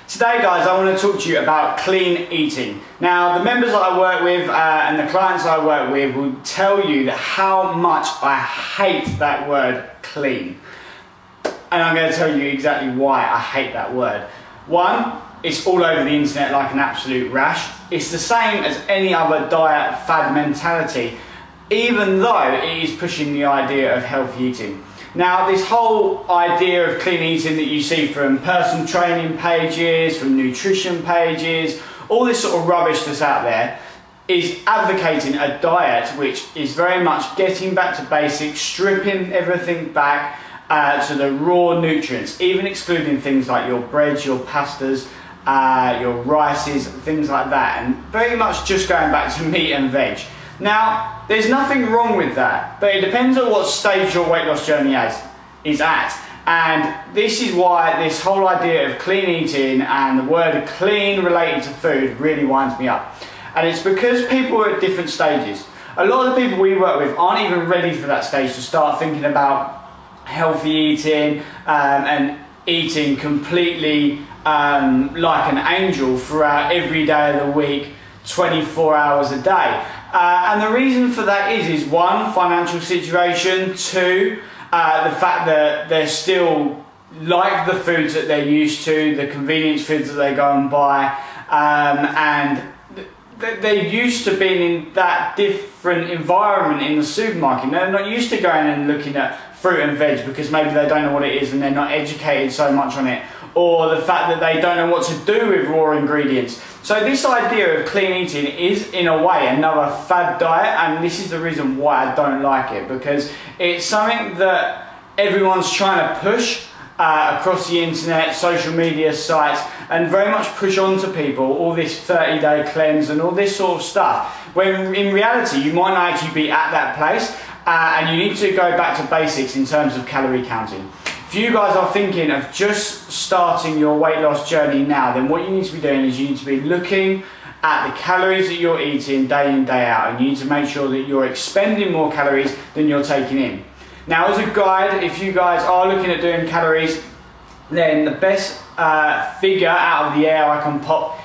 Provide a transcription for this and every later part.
Today guys, I want to talk to you about clean eating. Now the members that I work with and the clients I work with will tell you that how much I hate that word clean. And I'm going to tell you exactly why I hate that word. One, it's all over the internet like an absolute rash. It's the same as any other diet fad mentality, even though it is pushing the idea of healthy eating. Now, this whole idea of clean eating that you see from personal training pages, from nutrition pages, all this sort of rubbish that's out there is advocating a diet which is very much getting back to basics, stripping everything back to the raw nutrients, even excluding things like your breads, your pastas, your rices, things like that, and very much just going back to meat and veg. Now, there's nothing wrong with that, but it depends on what stage your weight loss journey is at. And this is why this whole idea of clean eating and the word clean related to food really winds me up. And it's because people are at different stages. A lot of the people we work with aren't even ready for that stage to start thinking about healthy eating and eating completely like an angel throughout every day of the week, 24 hours a day. And the reason for that is one, financial situation, two, the fact that they're still like the foods that they're used to, the convenience foods that they go and buy, and they're used to being in that different environment in the supermarket. They're not used to going and looking at fruit and veg because maybe they don't know what it is and they're not educated so much on it, or the fact that they don't know what to do with raw ingredients. So this idea of clean eating is in a way another fad diet, and this is the reason why I don't like it, because it's something that everyone's trying to push across the internet, social media sites, and very much push on to people all this 30-day cleanse and all this sort of stuff, when in reality you might not actually be at that place, and you need to go back to basics in terms of calorie counting. If you guys are thinking of just starting your weight loss journey now, then what you need to be doing is you need to be looking at the calories that you're eating day in, day out, and you need to make sure that you're expending more calories than you're taking in. Now, as a guide, if you guys are looking at doing calories, then the best figure out of the air I can pop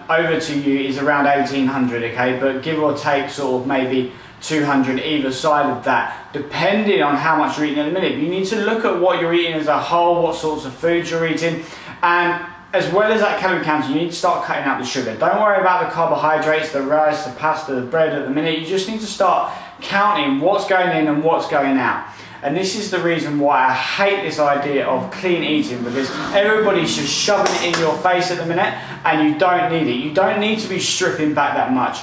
over to you is around 1800, okay? But give or take sort of maybe 200 either side of that, depending on how much you're eating in a minute. You need to look at what you're eating as a whole, what sorts of foods you're eating, and as well as that calorie counting, you need to start cutting out the sugar. Don't worry about the carbohydrates, the rice, the pasta, the bread at the minute. You just need to start counting what's going in and what's going out. And this is the reason why I hate this idea of clean eating, because everybody's just shoving it in your face at the minute, and you don't need it. You don't need to be stripping back that much.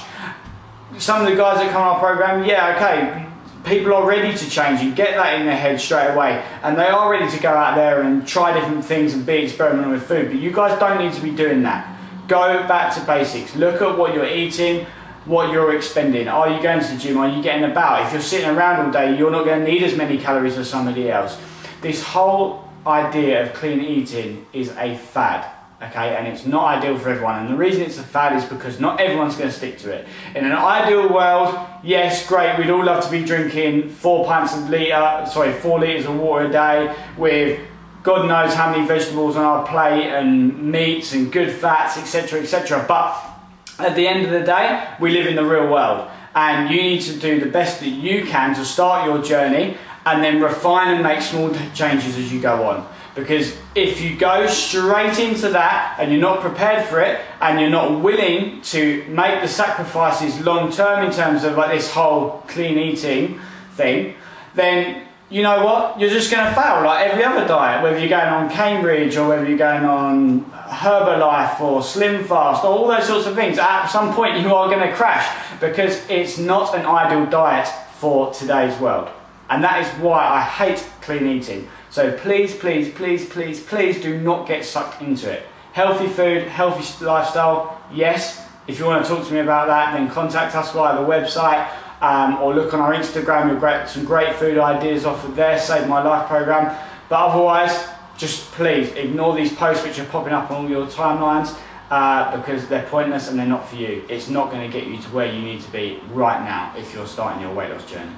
Some of the guys that come on our program, yeah, okay, people are ready to change and get that in their head straight away, and they are ready to go out there and try different things and be experimental with food, but you guys don't need to be doing that. Go back to basics. Look at what you're eating, what you're expending. Are you going to the gym? Are you getting about? If you're sitting around all day, you're not going to need as many calories as somebody else. This whole idea of clean eating is a fad. Okay, and it's not ideal for everyone, and the reason it's a fad is because not everyone's going to stick to it. In an ideal world, yes, great, we'd all love to be drinking 4 litres of water a day with God knows how many vegetables on our plate and meats and good fats, etc, etc. But at the end of the day, we live in the real world, and you need to do the best that you can to start your journey and then refine and make small changes as you go on. Because if you go straight into that and you're not prepared for it, and you're not willing to make the sacrifices long term in terms of like this whole clean eating thing, then you know what, you're just going to fail like every other diet, whether you're going on Cambridge or whether you're going on Herbalife or Slim Fast or all those sorts of things. At some point you are going to crash, because it's not an ideal diet for today's world. And that is why I hate clean eating. So please, please, please, please, please do not get sucked into it. Healthy food, healthy lifestyle, yes. If you want to talk to me about that, then contact us via the website or look on our Instagram. You'll get some great food ideas off of there, Save My Life program. But otherwise, just please ignore these posts which are popping up on all your timelines because they're pointless and they're not for you. It's not going to get you to where you need to be right now if you're starting your weight loss journey.